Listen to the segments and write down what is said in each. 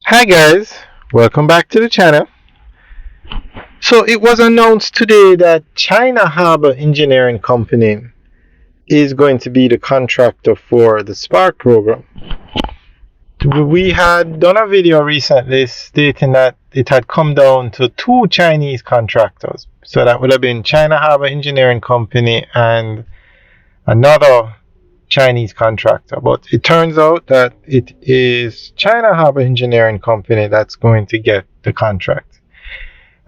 Hi guys, welcome back to the channel. So it was announced today that China Harbor Engineering Company is going to be the contractor for the SPARK program. We had done a video recently stating that it had come down to two Chinese contractors. So that would have been China Harbor Engineering Company and another Chinese contractor. But it turns out that it is China Harbor Engineering Company that's going to get the contract.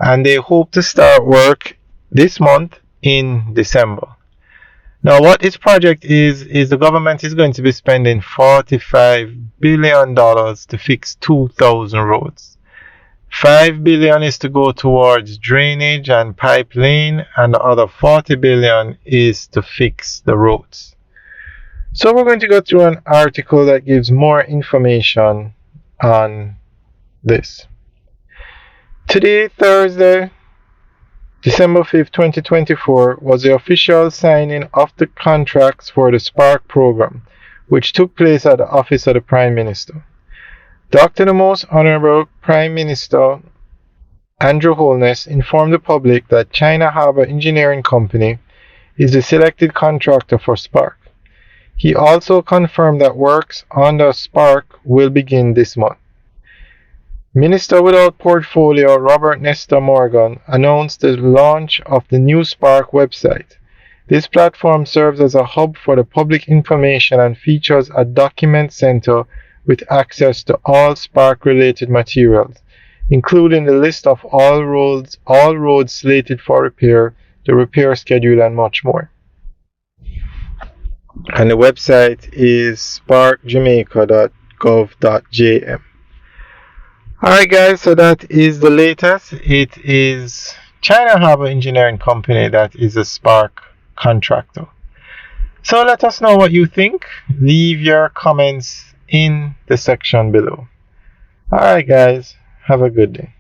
And they hope to start work this month in December. Now, what this project is the government is going to be spending $45 billion to fix 2,000 roads. $5 billion is to go towards drainage and pipeline, and the other $40 billion is to fix the roads. So we're going to go through an article that gives more information on this. Today, Thursday, December 5th, 2024, was the official signing of the contracts for the SPARK program, which took place at the office of the Prime Minister. Dr. the Most Honorable Prime Minister Andrew Holness informed the public that China Harbor Engineering Company is the selected contractor for SPARK. He also confirmed that works on the SPARK will begin this month. Minister without portfolio Robert Nestor Morgan announced the launch of the new SPARK website. This platform serves as a hub for the public information and features a document center with access to all SPARK-related materials, including the list of all roads slated for repair, the repair schedule, and much more. And the website is sparkjamaica.gov.jm. Alright guys, so that is the latest. It is China Harbor Engineering Company that is a SPARK contractor. So let us know what you think. Leave your comments in the section below. Alright guys, have a good day.